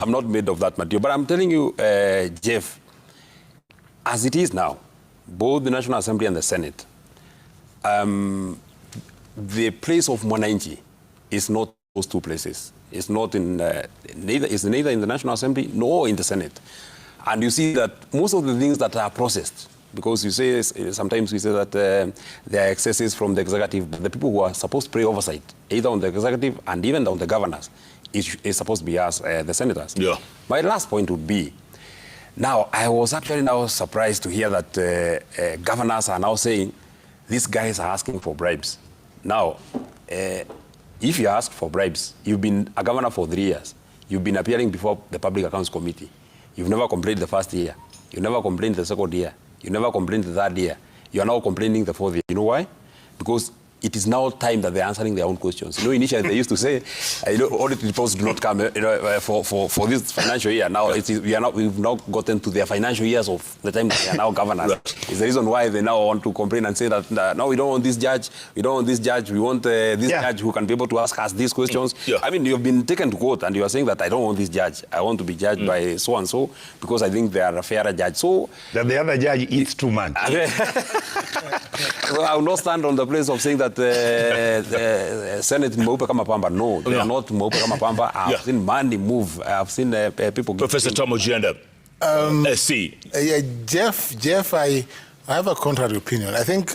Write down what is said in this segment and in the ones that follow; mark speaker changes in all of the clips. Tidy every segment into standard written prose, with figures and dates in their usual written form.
Speaker 1: I'm not made of that material. But I'm telling you, Jeff, as it is now, both the National Assembly and the Senate, the place of Mwananchi is not those two places. It's not in neither in the National Assembly nor in the Senate. And you see that most of the things that are processed, because you say sometimes we say that there are excesses from the executive, but the people who are supposed to pay oversight, either on the executive and even on the governors, is supposed to be us, the senators.
Speaker 2: Yeah. My
Speaker 1: last point would be, now I was actually now surprised to hear that governors are now saying these guys are asking for bribes. Now, if you ask for bribes, you've been a governor for 3 years. You've been appearing before the Public Accounts Committee. You've never complained the first year. You never complained the second year. You never complained the third year. You are now complaining the fourth year. You know why? Because it is now time that they're answering their own questions. You know, initially they used to say, audit reports do not come for this financial year. Now we've now gotten to their financial years of the time that they are now governors. It's the reason why they now want to complain and say that, no, we don't want this judge, we don't want this judge, we want this judge who can be able to ask us these questions. I mean, you've been taken to court and you are saying that I don't want this judge. I want to be judged by so-and-so because I think they are a fairer judge. So
Speaker 3: that the other judge eats too much.
Speaker 1: Well, I will not stand on the place of saying that the Senate mweupe kama pamba. No, they are not mweupe kama pamba. I've seen money move. I've seen people.
Speaker 2: Professor Tom Ojienda, SC.
Speaker 4: Jeff, I have a contrary opinion. I think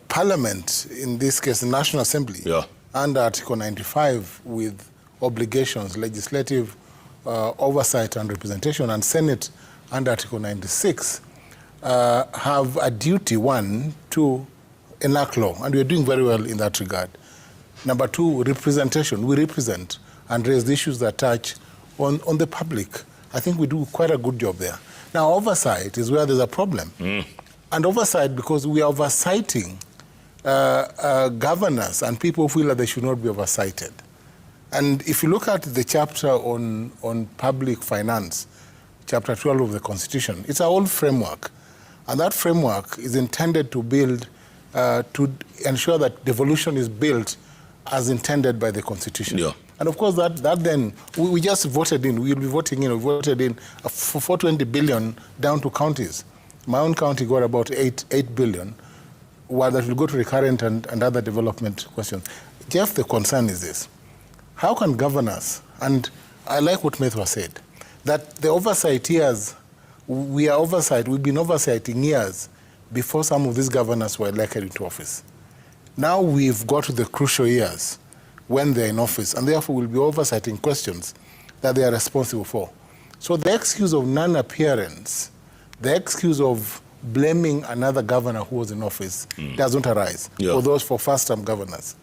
Speaker 4: Parliament, in this case, the National Assembly, under Article 95, with obligations, legislative oversight and representation, and Senate under Article 96, have a duty, one, to enact law, and we are doing very well in that regard. Number two, representation. We represent and raise the issues that touch on the public. I think we do quite a good job there. Now, oversight is where there's a problem. And oversight, because we are oversighting governors and people feel that they should not be oversighted. And if you look at the chapter on public finance, chapter 12 of the Constitution, it's our old framework. And that framework is intended to build, to ensure that devolution is built as intended by the Constitution. And of course, that then, we just voted in, we'll be voting in, we voted in for 420 billion down to counties. My own county got about 8 billion, while that will go to recurrent and other development questions. Jeff, the concern is this. How can governors, and I like what Methwa said, that the oversight years, we've been oversighting years before some of these governors were elected into office. Now we've got to the crucial years when they're in office, and therefore we'll be oversighting questions that they are responsible for. So the excuse of non-appearance, the excuse of blaming another governor who was in office doesn't arise for first-term governors.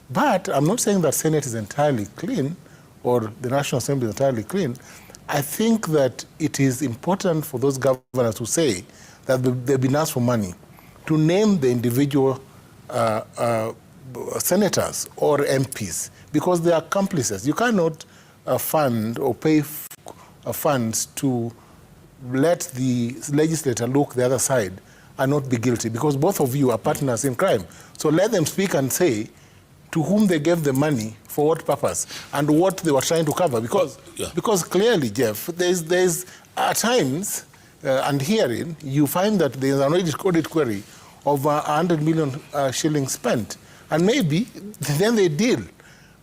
Speaker 4: But I'm not saying that Senate is entirely clean or the National Assembly is entirely clean. I think that it is important for those governors who say that they've been asked for money to name the individual senators or MPs, because they are accomplices. You cannot fund or pay funds to let the legislator look the other side and not be guilty, because both of you are partners in crime. So let them speak and say to whom they gave the money, for what purpose, and what they were trying to cover. Because clearly, Jeff, there's at times, and hearing, you find that there's an audit query of 100 million shillings spent. And maybe then they deal.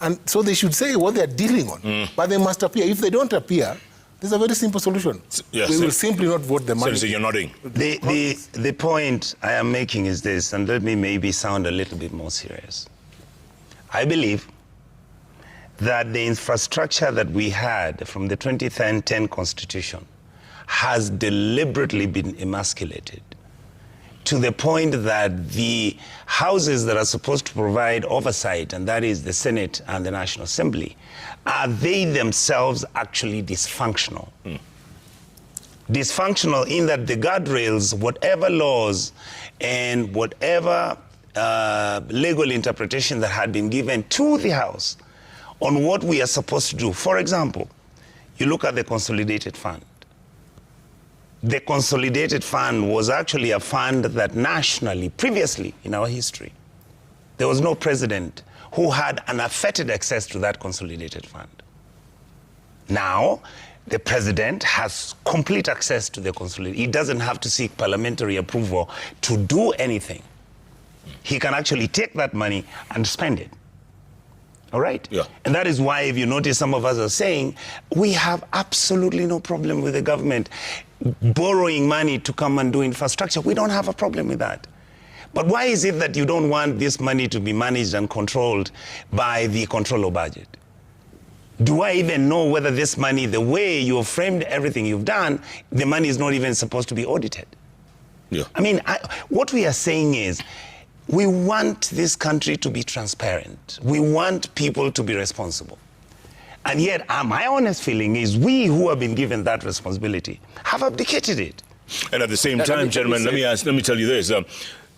Speaker 4: And so they should say what they're dealing on. But they must appear. If they don't appear, there's a very simple solution. We will simply not vote the money.
Speaker 2: So you're nodding.
Speaker 3: The point I am making is this, and let me maybe sound a little bit more serious. I believe that the infrastructure that we had from the 2010 Constitution has deliberately been emasculated to the point that the houses that are supposed to provide oversight, and that is the Senate and the National Assembly, are they themselves actually dysfunctional. Dysfunctional in that the guardrails, whatever laws and whatever legal interpretation that had been given to the House on what we are supposed to do. For example, you look at the Consolidated Fund. The Consolidated Fund was actually a fund that nationally, previously in our history, there was no president who had unaffected access to that Consolidated Fund. Now, the president has complete access to the consolidation. He doesn't have to seek parliamentary approval to do anything. He can actually take that money and spend it. All right?
Speaker 2: Yeah.
Speaker 3: And that is why, if you notice, some of us are saying, we have absolutely no problem with the government borrowing money to come and do infrastructure. We don't have a problem with that. But why is it that you don't want this money to be managed and controlled by the controller budget? Do I even know whether this money, the way you have framed everything you've done, the money is not even supposed to be audited?
Speaker 2: Yeah.
Speaker 3: I mean, what we are saying is, we want this country to be transparent. We want people to be responsible. And yet, my honest feeling is we who have been given that responsibility have abdicated it.
Speaker 2: And at the same time, gentlemen, let me tell you this.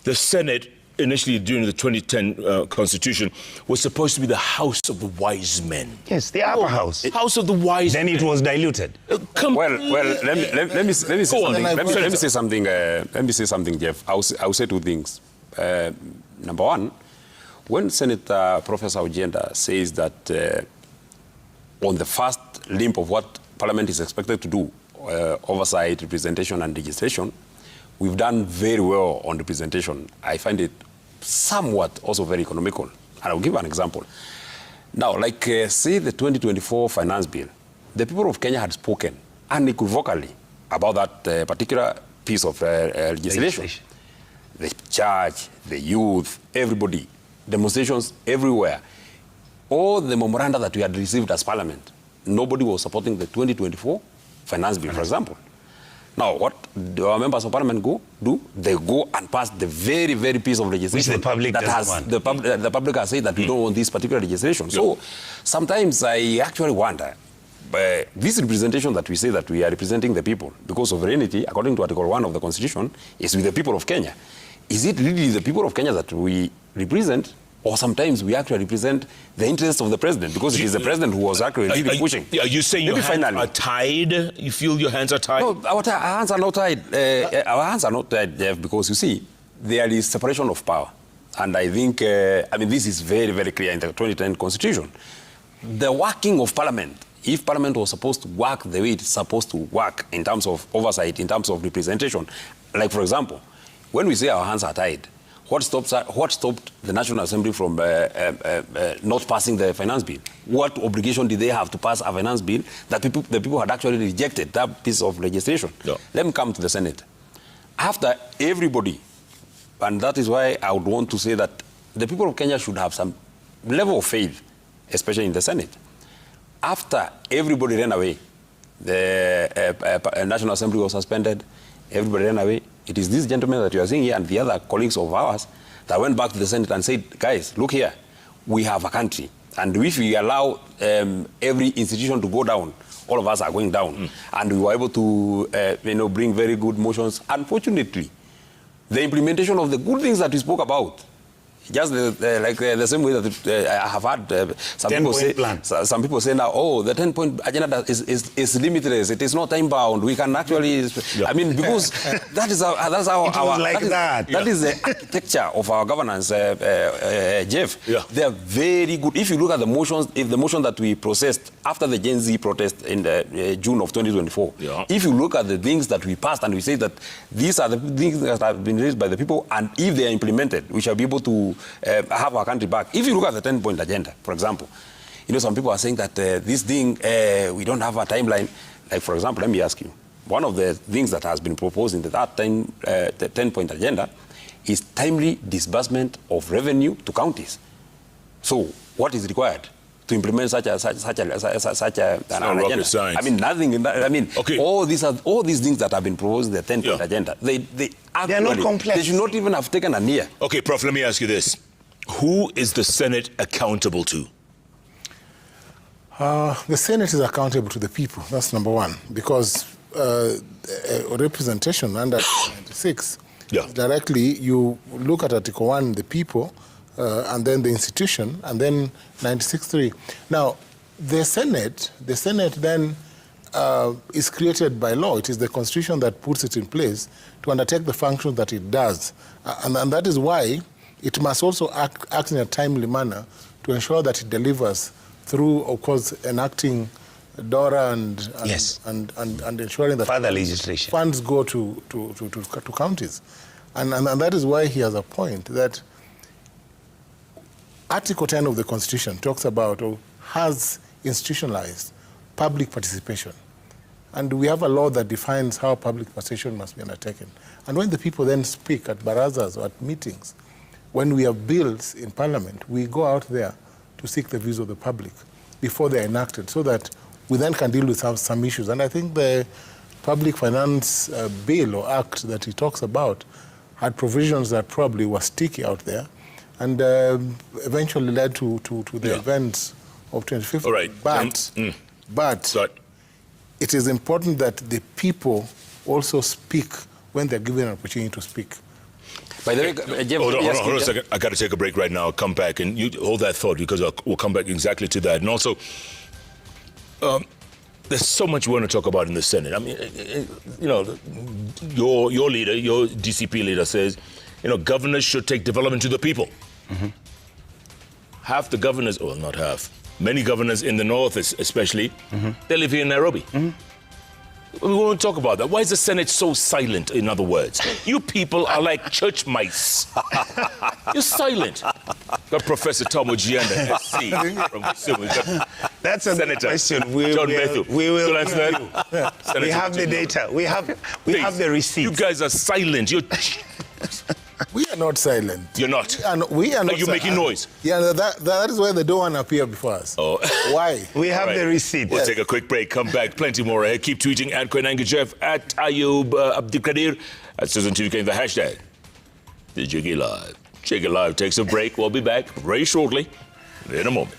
Speaker 2: The Senate, initially during the 2010 Constitution, was supposed to be the house of the wise men.
Speaker 3: Yes, the upper house.
Speaker 2: House of the wise men.
Speaker 3: Then it was diluted.
Speaker 1: Let me say something. Let me say something, Jeff. I'll say two things. Number one, when Senator Professor Ojenda says that on the first limb of what Parliament is expected to do, oversight, representation and legislation, we've done very well on representation. I find it somewhat also very economical. And I'll give an example. Now, like say the 2024 finance bill, the people of Kenya had spoken unequivocally about that particular piece of legislation. The church, the youth, everybody, demonstrations everywhere. All the memoranda that we had received as Parliament, nobody was supporting the 2024 finance bill, for example. Now, what do our members of Parliament do? They go and pass the very, very piece of legislation
Speaker 3: which the public
Speaker 1: that has
Speaker 3: want.
Speaker 1: the public has said that we don't want this particular legislation. Yeah. So sometimes I actually wonder, this representation that we say that we are representing the people, because sovereignty, according to Article 1 of the Constitution, is with the people of Kenya. Is it really the people of Kenya that we represent, or sometimes we actually represent the interests of the president, because it is the president who was actually really pushing?
Speaker 2: Are you saying your hands are tied? You feel your hands are tied?
Speaker 1: No, our hands are not tied. Our hands are not tied, Jeff, because you see, there is separation of power. And I think, this is very, very clear in the 2010 Constitution. The working of Parliament, if Parliament was supposed to work the way it's supposed to work in terms of oversight, in terms of representation, like, for example, when we say our hands are tied, what stopped the National Assembly from not passing the finance bill? What obligation did they have to pass a finance bill that the people had actually rejected that piece of legislation? Yeah. Let me come to the Senate. After everybody, and that is why I would want to say that the people of Kenya should have some level of faith, especially in the Senate. After everybody ran away, the National Assembly was suspended, everybody ran away. It is this gentleman that you are seeing here and the other colleagues of ours that went back to the Senate and said, guys, look here, we have a country. And if we allow every institution to go down, all of us are going down. And we were able to bring very good motions. Unfortunately, the implementation of the good things that we spoke about, just the same way that I have had some people say now, oh, the 10-point agenda is limitless. It is not time-bound. We can actually, because that is how that is the architecture of our governance, Jeff. Yeah. They are very good. If you look at the motions, the motion that we processed after the Gen Z protest in June of 2024, yeah. If you look at the things that we passed and we say that these are the things that have been raised by the people, and if they are implemented, we shall be able to have our country back. If you look at the 10-point agenda, for example, some people are saying that this thing, we don't have a timeline. Like, for example, let me ask you, one of the things that has been proposed in the 10-point agenda is timely disbursement of revenue to counties. So, what is required to implement such an agenda?
Speaker 2: Science.
Speaker 1: Nothing in that.
Speaker 2: Okay.
Speaker 1: all these things that have been proposed in the 10-point agenda, they are not complex. They should not even have taken a year.
Speaker 2: Okay, Prof, let me ask you this. Who is the Senate accountable to?
Speaker 4: The Senate is accountable to the people. That's number one. Because representation under 96, yeah. Directly you look at Article 1, the people, and then the institution, and then 96.3. Now, the Senate then is created by law. It is the Constitution that puts it in place to undertake the function that it does. And that is why it must also act in a timely manner to ensure that it delivers through, of course, enacting DORA and
Speaker 3: Yes.
Speaker 4: and ensuring that
Speaker 3: Further legislation.
Speaker 4: funds go to counties. And that is why he has a point that Article 10 of the Constitution talks about or has institutionalized public participation. And we have a law that defines how public participation must be undertaken. And when the people then speak at barazas or at meetings, when we have bills in Parliament, we go out there to seek the views of the public before they're enacted so that we then can deal with some issues. And I think the Public Finance Bill or Act that he talks about had provisions that probably were sticky out there and eventually led to the events of 2015.
Speaker 2: All right.
Speaker 4: But it is important that the people also speak when they're given an opportunity to speak.
Speaker 1: By the way, Jeff,
Speaker 2: hold on a second. I got to take a break right now. I'll come back and you hold that thought because we'll come back exactly to that. And also, there's so much we want to talk about in the Senate. I mean, you know, your leader, your DCP leader says, you know, governors should take development to the people. Mm-hmm. Half the governors, well, not half, many governors in the north especially, mm-hmm. they live here in Nairobi. Mm-hmm. We won't talk about that. Why is the Senate so silent, in other words? You people are like church mice. You're silent. Got Professor Tom Ojianda, SC, from Kisumu.
Speaker 3: That's a
Speaker 2: Senator
Speaker 3: question.
Speaker 2: John Methu.
Speaker 3: We will.
Speaker 2: We
Speaker 3: have the data. We have the receipts.
Speaker 2: You guys are silent.
Speaker 4: We are not silent.
Speaker 2: You're not?
Speaker 4: We are not.
Speaker 2: Are you making noise?
Speaker 4: Yeah, that is why they don't want to appear before us.
Speaker 2: Oh.
Speaker 4: Why?
Speaker 3: We have the receipt.
Speaker 2: We'll take a quick break, come back, plenty more ahead. Keep tweeting at Koinange Jeff, at Ayub Abdikadir, at Susan TVK, the hashtag, the Jiggy Live. Jiggy Live takes a break. We'll be back very shortly, in a moment.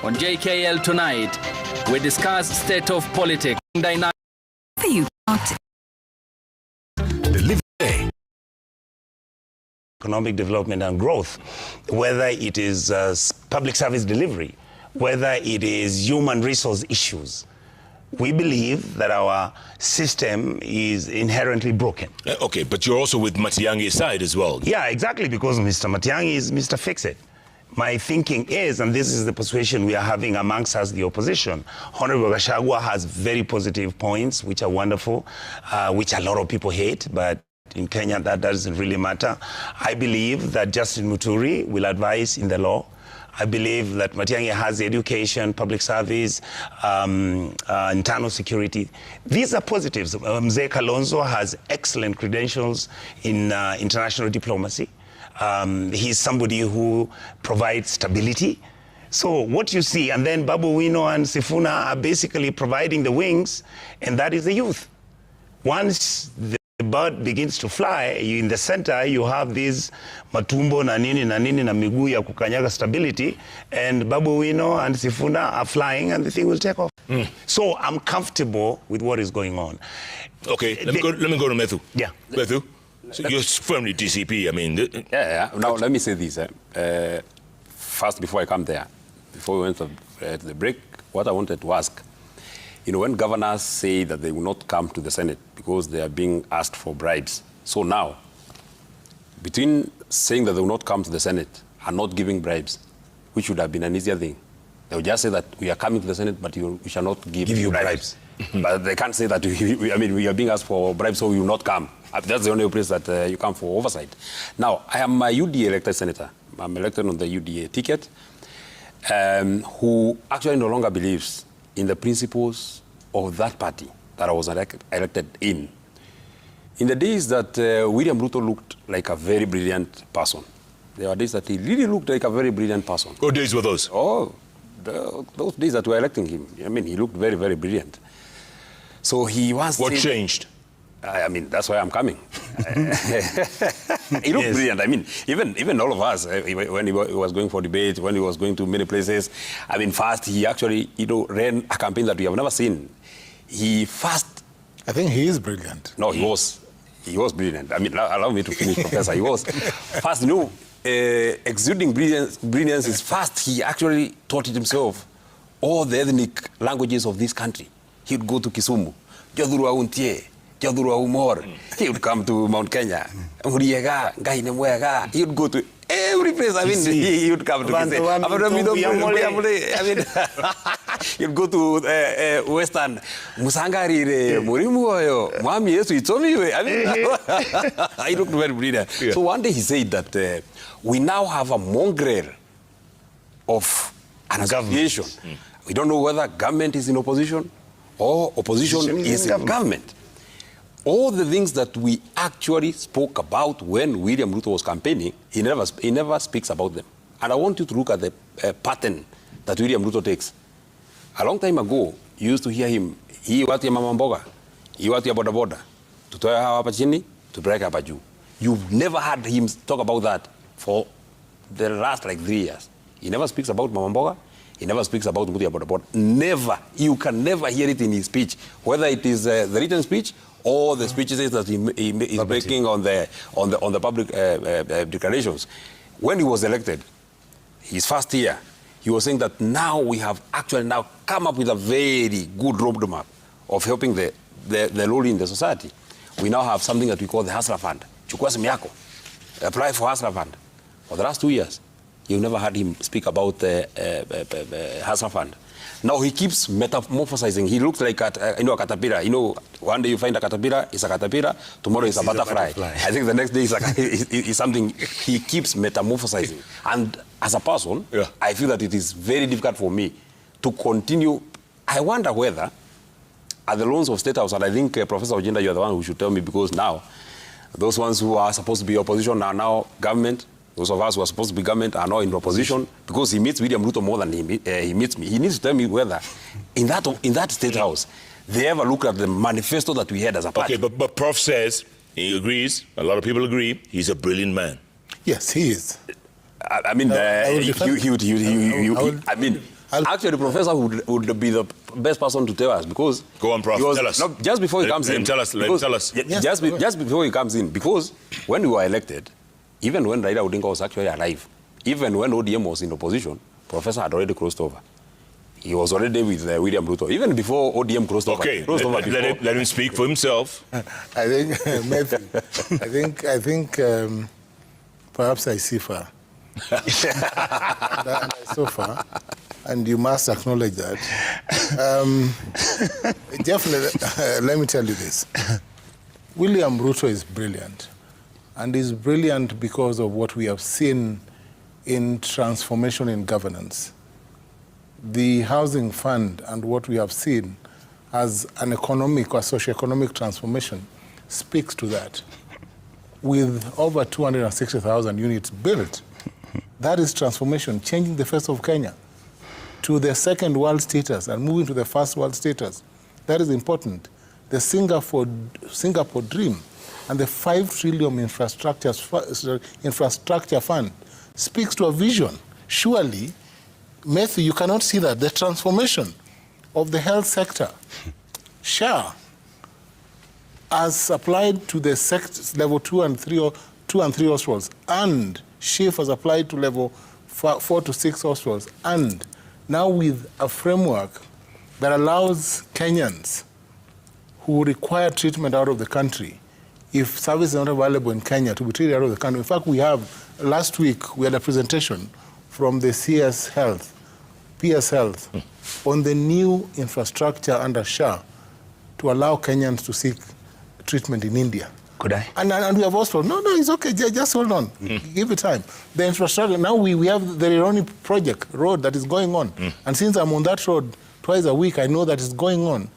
Speaker 5: On JKL tonight, we discuss state of politics, dynamic.
Speaker 3: Economic development and growth, whether it is public service delivery, whether it is human resource issues. We believe that our system is inherently broken.
Speaker 2: Okay, but you're also with Matiang'i's side as well.
Speaker 3: Yeah, exactly, because Mr. Matiang'i is Mr. Fix-It. My thinking is, and this is the persuasion we are having amongst us, the opposition, Honorable Gachagua has very positive points, which are wonderful, which a lot of people hate, but in Kenya that doesn't really matter. I believe that Justin Muturi will advise in the law. I believe that Matiang'i has education, public service, internal security. These are positives. Mzee Kalonzo has excellent credentials in international diplomacy. He's somebody who provides stability. So what you see, and then Babu Wino and Sifuna are basically providing the wings, and that is the youth. Once the bird begins to fly, in the center you have these matumbo na nini na miguu ya kukanyaga stability, and Babu Wino and Sifuna are flying and the thing will take off. So I'm comfortable with what is going on.
Speaker 2: Okay, let me go to Methu.
Speaker 3: Yeah.
Speaker 2: Methu, so you're firmly DCP, I mean.
Speaker 1: Yeah. Now, let me say this. First, before I come there, before we went to the break, what I wanted to ask, you know, when governors say that they will not come to the Senate because they are being asked for bribes, so now, between saying that they will not come to the Senate and not giving bribes, which would have been an easier thing, they would just say that we are coming to the Senate, but we shall not give you bribes. But they can't say that we are being asked for bribes, so we will not come. That's the only place that you come for oversight. Now, I am a UDA elected senator. I'm elected on the UDA ticket, who actually no longer believes in the principles of that party that I was elected in. In the days that William Ruto looked like a very brilliant person, there were days that he really looked like a very brilliant person.
Speaker 2: What days were those?
Speaker 1: Oh, those days that we were electing him. I mean, he looked very, very brilliant. So he was...
Speaker 2: What changed?
Speaker 1: I mean, that's why I'm coming. He looked brilliant. I mean, even all of us, when he was going for debate, when he was going to many places, I mean, first he actually, ran a campaign that we have never seen. He first...
Speaker 4: I think he is brilliant.
Speaker 1: No, he was brilliant. I mean, allow me to finish, Professor. He was first, exuding brilliance is first. He actually taught it himself all the ethnic languages of this country. He would go to Kisumu, Jodhurwa Untie, Jodhurwa Umor. He would come to Mount Kenya. He would go to Every place, I mean, he would come to I mean, he'd go to Western, Musangari, Murimu, Mami, yes, it's only. I mean, I looked very brilliant. Yeah. So one day he said that we now have a mongrel of an association. We don't know whether government is in opposition or opposition is in government. All the things that we actually spoke about when William Ruto was campaigning, he never speaks about them. And I want you to look at the pattern that William Ruto takes. A long time ago, you used to hear him, hii watu ya mama mboga, hii watu ya boda boda, tutoe hawa hapa chini, tupeleke hapa juu. You've never heard him talk about that for the last like 3 years. He never speaks about mama mboga. He never speaks about mtu ya boda boda. Never. You can never hear it in his speech, whether it is the written speech or the speeches that he is making on the public declarations. When he was elected, his first year, he was saying that now we have actually now come up with a very good roadmap of helping the lowly in the society. We now have something that we call the Hustler Fund. Chukua simu yako, apply for Hustler Fund. For the last 2 years, you never heard him speak about the Hustler Fund. Now he keeps metamorphosizing. He looks like a caterpillar. One day you find a caterpillar, it's a caterpillar. Tomorrow it's a butterfly. I think the next day is something. He keeps metamorphosizing. And as a person, I feel that it is very difficult for me to continue. I wonder whether, at the loans of State House, and I think Professor Ojinda, you're the one who should tell me, because now those ones who are supposed to be opposition are now government. Those of us who are supposed to be government are now in opposition, because he meets William Ruto more than he meets me. He needs to tell me whether in that State House they ever look at the manifesto that we had as a party.
Speaker 2: Okay, but Prof says, he agrees, a lot of people agree, he's a brilliant man.
Speaker 4: Yes, he is.
Speaker 1: I mean, actually, the professor would be the best person to tell us, because...
Speaker 2: Go on, Prof, tell us.
Speaker 1: No, just before he comes in...
Speaker 2: Tell us.
Speaker 1: Just before he comes in, because when we were elected, even when Raila Odinga was actually alive, even when ODM was in opposition, Professor had already crossed over. He was already with William Ruto, even before ODM crossed over.
Speaker 2: Okay, let him speak for himself.
Speaker 4: I think, Matthew, I think perhaps I see far. I so far, and you must acknowledge that. Definitely, let me tell you this. William Ruto is brilliant. And is brilliant because of what we have seen in transformation in governance. The housing fund and what we have seen as an economic or socio-economic transformation speaks to that. With over 260,000 units built, that is transformation, changing the face of Kenya to the second world status and moving to the first world status. That is important. The Singapore dream and the 5 trillion infrastructure fund speaks to a vision. Surely, Matthew, you cannot see that. The transformation of the health sector, SHA, as applied to the level 2 and 3 hospitals, and SHIF as applied to level 4 to 6 hospitals, and now with a framework that allows Kenyans who require treatment out of the country, if service is not available in Kenya, to be treated out of the country. In fact, last week, we had a presentation from the PS Health on the new infrastructure under SHA to allow Kenyans to seek treatment in India.
Speaker 3: Could I?
Speaker 4: And we have also, no, it's okay, just hold on, give it time. The infrastructure, now we have the Rironi project road that is going on. And since I'm on that road twice a week, I know that it's going on.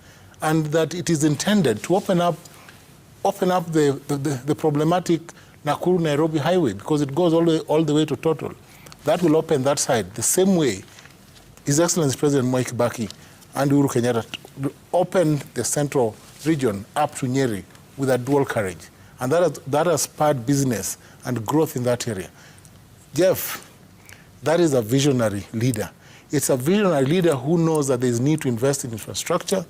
Speaker 4: And that it is intended to open up the problematic Nakuru-Nairobi highway, because it goes all the way to Total. That will open that side. The same way His Excellency President Mwai Kibaki and Uhuru Kenyatta opened the central region up to Nyeri with a dual carriage. And that has spurred business and growth in that area. Jeff, that is a visionary leader. It's a visionary leader who knows that there's need to invest in infrastructure,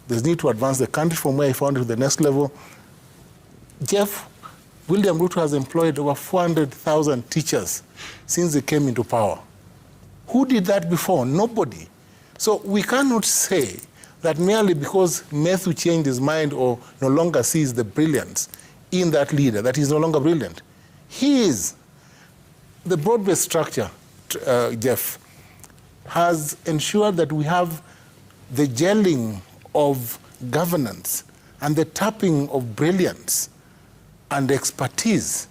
Speaker 4: there's need to advance the country from where he found it to the next level. Jeff, William Ruto has employed over 400,000 teachers since he came into power. Who did that before? Nobody. So we cannot say that merely because Matthew changed his mind or no longer sees the brilliance in that leader, that he's no longer brilliant. He is. the broad-based structure, Jeff, has ensured that we have the gelling of governance and the tapping of brilliance and expertise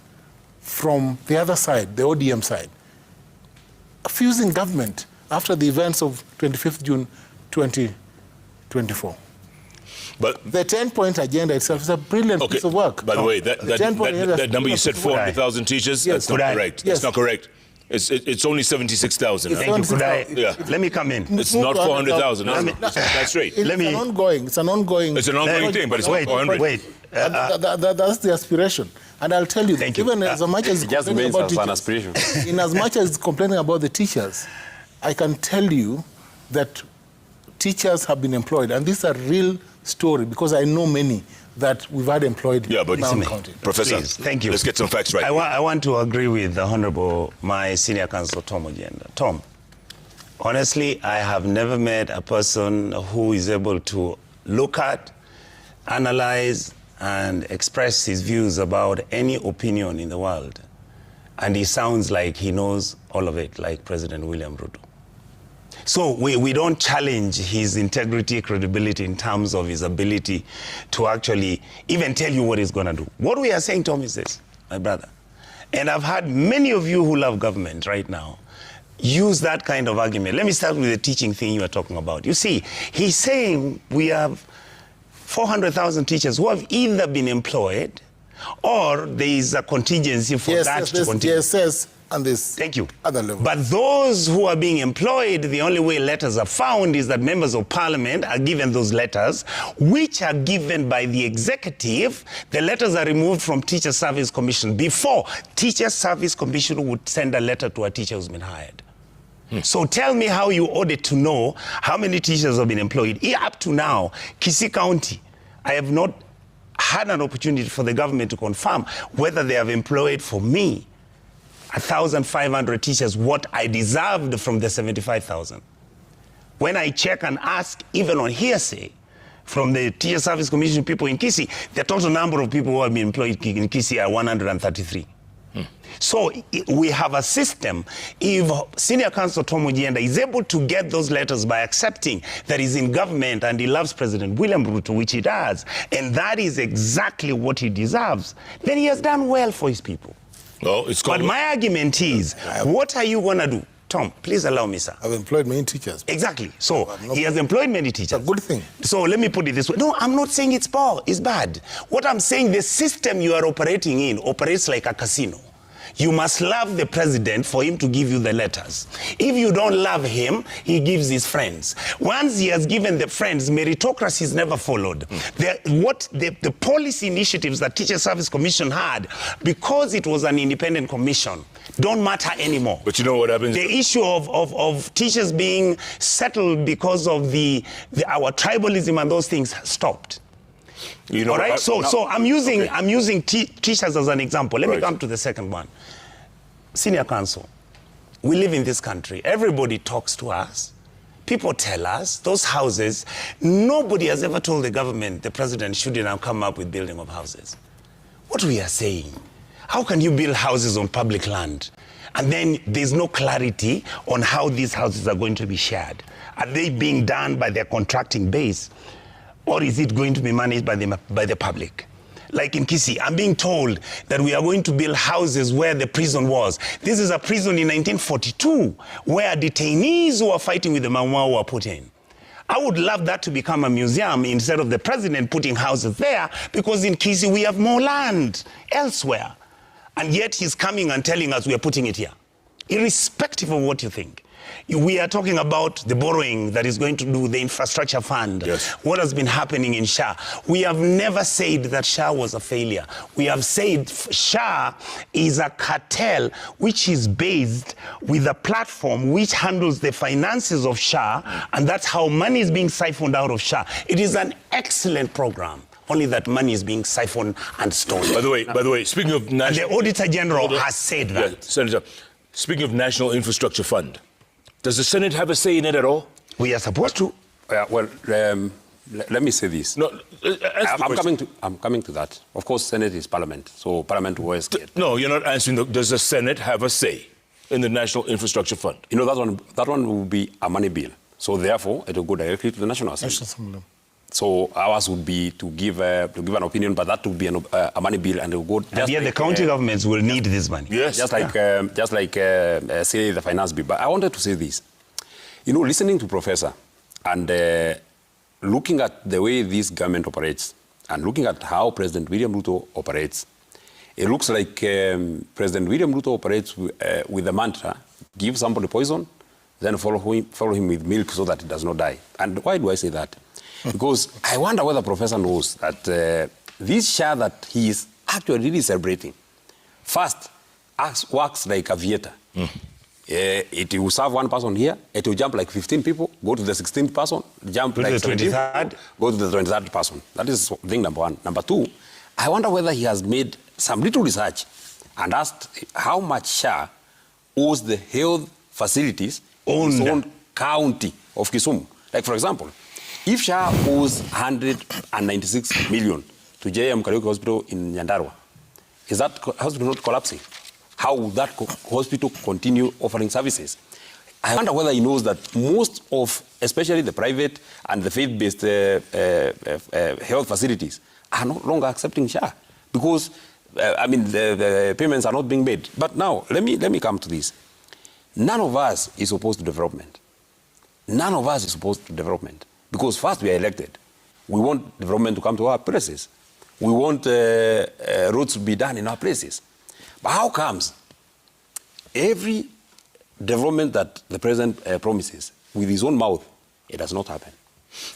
Speaker 4: from the other side, the ODM side, fusing government after the events of 25th June 2024.
Speaker 2: But
Speaker 4: the 10-point agenda itself is a brilliant piece of work.
Speaker 2: By the way, that number you said, 400,000 teachers,
Speaker 4: yes.
Speaker 2: that's not correct.
Speaker 4: Yes.
Speaker 2: That's not correct. It's only 76,000.
Speaker 3: Thank you. Could I? Yeah. Let me come in.
Speaker 2: It's not 400,000. That's right.
Speaker 4: It's an ongoing
Speaker 2: thing, but it's not 400.
Speaker 3: Wait.
Speaker 4: That's the aspiration. And I'll tell you, even as much as
Speaker 1: just means
Speaker 4: about
Speaker 1: as an aspiration.
Speaker 4: In as much as complaining about the teachers, I can tell you that teachers have been employed, and this is a real story because I know many that we've had employed in our county.
Speaker 2: Professor,
Speaker 3: please, thank you.
Speaker 2: Let's get some facts right.
Speaker 3: I want to agree with the Honorable, my senior counsel, Tom Ojienda. Tom, honestly, I have never met a person who is able to look at, analyze, and express his views about any opinion in the world. And he sounds like he knows all of it, like President William Ruto. So we don't challenge his integrity, credibility in terms of his ability to actually even tell you what he's going to do. What we are saying, Tom, is this, my brother. And I've had many of you who love government right now use that kind of argument. Let me start with the teaching thing you are talking about. You see, he's saying we have 400,000 teachers who have either been employed or there is a contingency for that to continue.
Speaker 4: Yes, and this
Speaker 3: Thank you.
Speaker 4: Other level.
Speaker 3: But those who are being employed, the only way letters are found is that members of parliament are given those letters, which are given by the executive. The letters are removed from Teacher Service Commission before Teacher Service Commission would send a letter to a teacher who's been hired. So tell me how you audit to know how many teachers have been employed. Up to now, Kisii County, I have not had an opportunity for the government to confirm whether they have employed for me 1,500 teachers, what I deserved from the 75,000. When I check and ask, even on hearsay, from the Teacher Service Commission people in Kisii, the total number of people who have been employed in Kisii are 133. So we have a system. If Senior Counsel Tom Ojienda is able to get those letters by accepting that he's in government and he loves President William Ruto, which he does, and that is exactly what he deserves, then he has done well for his people.
Speaker 2: Well,
Speaker 3: but my argument is, what are you going to do? Tom, please allow me, sir.
Speaker 4: I've employed many teachers.
Speaker 3: Exactly. So he has employed many teachers.
Speaker 4: It's a good thing.
Speaker 3: So let me put it this way. No, I'm not saying it's bad. What I'm saying, the system you are operating in operates like a casino. You must love the president for him to give you the letters. If you don't love him, he gives his friends. Once he has given the friends, meritocracy is never followed. The policy initiatives that Teacher Service Commission had, because it was an independent commission, don't matter anymore.
Speaker 2: But you know what happens?
Speaker 3: The issue of teachers being settled because of our tribalism and those things stopped. You know, all right. So I'm using teachers as an example. Let me come to the second one. Senior counsel, we live in this country. Everybody talks to us. People tell us those houses. Nobody has ever told the government the president should now come up with building of houses. What we are saying, how can you build houses on public land, and then there's no clarity on how these houses are going to be shared? Are they being done by their contracting base? Or is it going to be managed by the public? Like in Kisii, I'm being told that we are going to build houses where the prison was. This is a prison in 1942 where detainees who are fighting with the Mau were put in. I would love that to become a museum instead of the president putting houses there, because in Kisii we have more land elsewhere. And yet he's coming and telling us we are putting it here. Irrespective of what you think. We are talking about the borrowing that is going to do the infrastructure fund.
Speaker 2: Yes.
Speaker 3: What has been happening in SHA. We have never said that SHA was a failure. We have said SHA is a cartel which is based with a platform which handles the finances of SHA, and that's how money is being siphoned out of SHA. It is an excellent program. Only that money is being siphoned and stolen.
Speaker 2: By the way, speaking of national...
Speaker 3: And the Auditor General has said that.
Speaker 2: Yeah, Senator, speaking of National Infrastructure Fund, does the Senate have a say in it at all?
Speaker 3: We are supposed to.
Speaker 1: Let me say this.
Speaker 2: No,
Speaker 1: I'm coming to that. Of course, Senate is Parliament, so Parliament always get...
Speaker 2: No, you're not answering. Does the Senate have a say? in the National Infrastructure Fund?
Speaker 1: You know, that one will be a money bill. So therefore, it will go directly to the National Assembly. So ours would be to give an opinion, but that would be a money bill, and it will go.
Speaker 3: And yet the county governments will need this money.
Speaker 2: Yes,
Speaker 1: just like say the finance bill. But I wanted to say this. You know, listening to Professor and looking at the way this government operates, and looking at how President William Ruto operates, it looks like President William Ruto operates with the mantra: give somebody poison, then follow him with milk so that he does not die. And why do I say that? Because I wonder whether Professor knows that this share that he is actually really celebrating, first works like a Vieta. It will serve one person here, it will jump like 15 people, go to the 16th person, jump like
Speaker 3: the 23rd,
Speaker 1: go to the 23rd person. That is thing number one. Number two, I wonder whether he has made some little research and asked how much share owes the health facilities in his own county of Kisumu. Like, for example, if Shah owes 196 million to JM Kariuki Hospital in Nyandarua, is that hospital not collapsing? How will that hospital continue offering services? I wonder whether he knows that most of, especially the private and the faith-based health facilities, are no longer accepting Shah because, the payments are not being made. But now, let me come to this. None of us is opposed to development. None of us is opposed to development. Because first we are elected. We want development to come to our places. We want roads to be done in our places. But how comes every development that the president promises with his own mouth, it does not happen?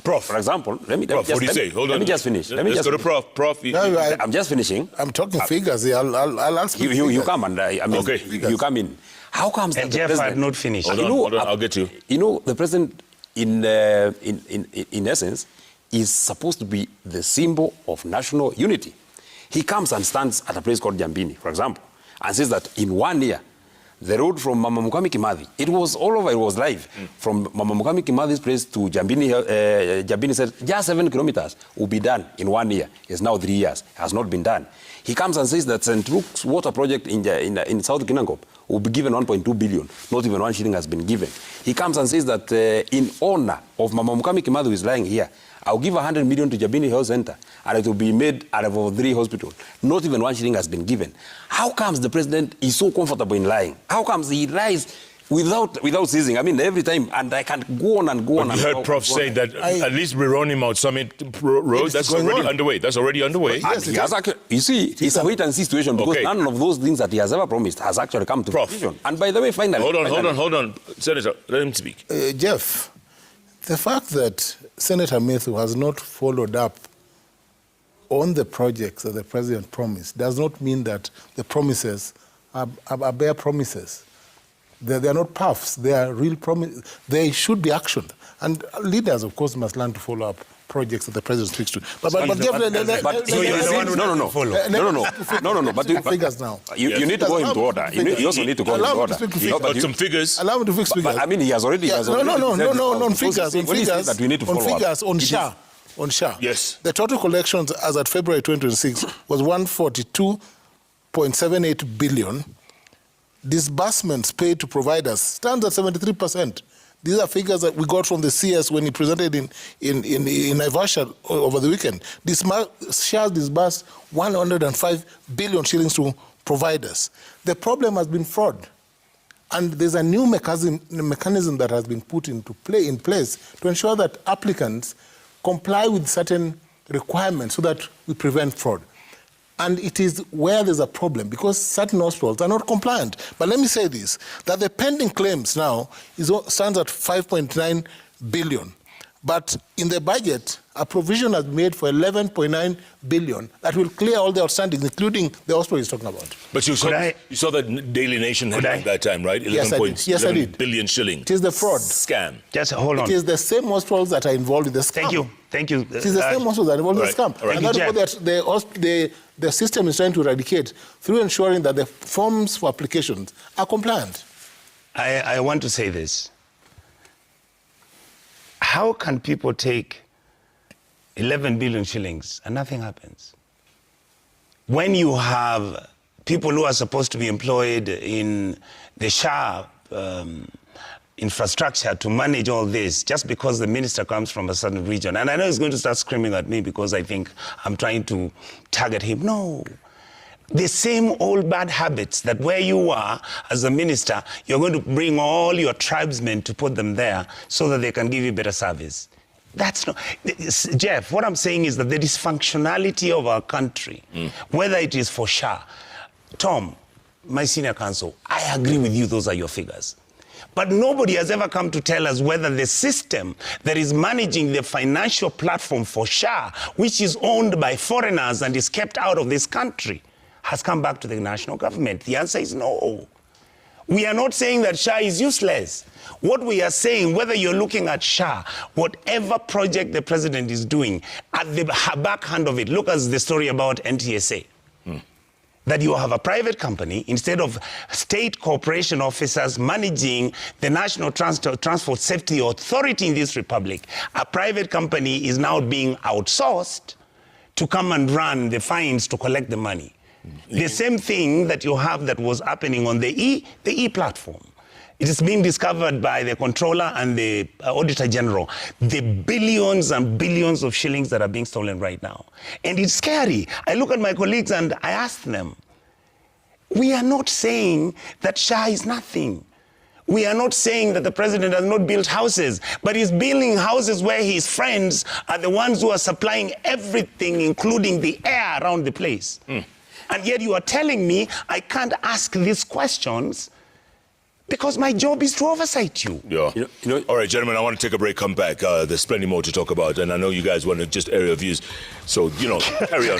Speaker 2: Prof.
Speaker 1: For example, let me
Speaker 2: what do you say? Hold on.
Speaker 1: Let me just finish.
Speaker 2: Let's go to Prof. Prof.
Speaker 1: I'm just finishing.
Speaker 4: I'm talking figures here. I'll ask
Speaker 1: you come and
Speaker 2: okay.
Speaker 1: You come in. How comes
Speaker 3: and
Speaker 1: that
Speaker 3: Jeff
Speaker 1: the
Speaker 3: had
Speaker 1: president
Speaker 3: not finished.
Speaker 2: Hold on, I'll get you.
Speaker 1: You know, the president, in essence, is supposed to be the symbol of national unity. He comes and stands at a place called Jambini, for example, and says that in 1 year, the road from Mama Mukami Kimathi, it was all over, it was live. From Mama Mukami Kimathi's place to Jambini, Jambini said, just 7 kilometers will be done in 1 year. It's now 3 years, has not been done. He comes and says that St. Luke's water project in South Kinangop will be given 1.2 billion. Not even 1 shilling has been given. He comes and says that in honor of Mama Mukami Kimathi, who is lying here, I'll give 100 million to Jabini Health Center and it will be made out of 3 hospitals. Not even 1 shilling has been given. How comes the president is so comfortable in lying? How comes he lies without ceasing? I mean, every time, and I can go on and go on.
Speaker 2: You heard Prof say that at least Rironi Mount Summit Road, that's already underway. That's already underway.
Speaker 1: Yes, he has actually, you see, it's a wait-and-see situation because none of those things that he has ever promised has actually come to fruition. And by the way, finally...
Speaker 2: Hold on. Senator, let him speak.
Speaker 4: Jeff, the fact that Senator Methu has not followed up on the projects that the president promised does not mean that the promises are bare promises. They are not puffs. They are real promises. They should be actioned. And leaders, of course, must learn to follow up projects that the president speaks to. But figures now.
Speaker 1: You need to go into order. You also need to go into order.
Speaker 2: Some figures.
Speaker 4: Allow me to fix figures.
Speaker 1: But I mean, he has already.
Speaker 4: No, on figures.
Speaker 1: That we need to follow up.
Speaker 4: On SHA. On SHA.
Speaker 2: Yes.
Speaker 4: The total collections as at February 2026 was 142.78 billion. Disbursements paid to providers stands at 73%. These are figures that we got from the CS when he presented in Naivasha over the weekend. SHA disbursed 105 billion shillings to providers. The problem has been fraud. And there's a new mechanism that has been put in place to ensure that applicants comply with certain requirements so that we prevent fraud. And it is where there's a problem because certain hospitals are not compliant. But let me say this, that the pending claims now stands at 5.9 billion. But in the budget, a provision has made for 11.9 billion that will clear all the outstandings, including the hospital he's talking about.
Speaker 2: But you saw that Daily Nation headline at that time, right? 11 billion shilling.
Speaker 4: It is the fraud.
Speaker 2: Scam.
Speaker 3: Just hold on.
Speaker 4: It is the same hospitals that are involved in the scam.
Speaker 3: Thank you.
Speaker 4: It is the same hospitals that are involved in the scam.
Speaker 3: Right.
Speaker 4: And that's what the system is trying to eradicate through ensuring that the forms for applications are compliant.
Speaker 3: I want to say this. How can people take 11 billion shillings and nothing happens? When you have people who are supposed to be employed in the SHA infrastructure to manage all this just because the minister comes from a certain region. And I know he's going to start screaming at me because I think I'm trying to target him. No. The same old bad habits that where you are as a minister, you're going to bring all your tribesmen to put them there so that they can give you better service. That's not, Jeff, what I'm saying is that the dysfunctionality of our country, whether it is for SHA, Tom, my senior counsel, I agree with you, those are your figures. But nobody has ever come to tell us whether the system that is managing the financial platform for SHA, which is owned by foreigners and is kept out of this country, has come back to the national government. The answer is no. We are not saying that SHA is useless. What we are saying, whether you're looking at SHA, whatever project the president is doing, at the backhand of it, look at the story about NTSA. That you have a private company, instead of state corporation officers managing the National Transport Safety Authority in this republic, a private company is now being outsourced to come and run the fines to collect the money. The same thing that you have that was happening on the e-platform. It is being discovered by the controller and the auditor general, the billions and billions of shillings that are being stolen right now. And it's scary. I look at my colleagues and I ask them, we are not saying that SHA is nothing. We are not saying that the president has not built houses, but he's building houses where his friends are the ones who are supplying everything, including the air around the place. And yet you are telling me I can't ask these questions because my job is to oversight you.
Speaker 2: Yeah. All right, gentlemen, I want to take a break, come back. There's plenty more to talk about, and I know you guys want to just air your views. So, carry on, carry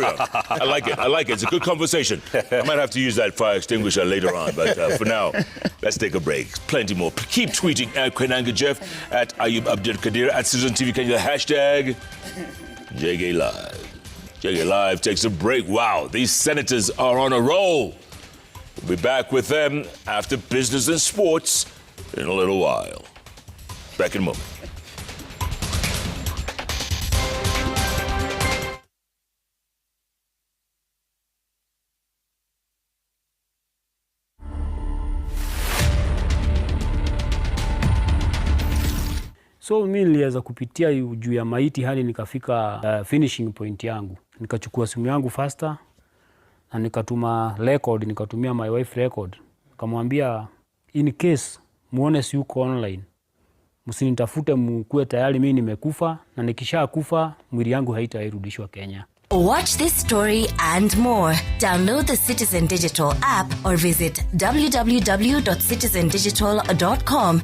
Speaker 2: on. I like it. It's a good conversation. I might have to use that fire extinguisher later on, but for now, let's take a break. Plenty more. Keep tweeting at Kwenanga Jeff, at Ayub Abdul Kadir, at Citizen TV Kenya, hashtag JG Live. JG Live takes a break. Wow, these senators are on a roll. We'll be back with them after business and sports in a little while. Back in a moment.
Speaker 6: So mimi niliweza kupitia juu ya maiti hadi nikafika finishing point yangu. Nikachukua simu yangu faster na nikatumia my wife record. Nikamwambia in case muone si uko online, msinitafute, mkue tayari mimi nimekufa, na nikisha kufa mwili yangu haitairudishwa Kenya.
Speaker 7: Watch this story and more. Download the Citizen Digital app or visit www.citizendigital.com.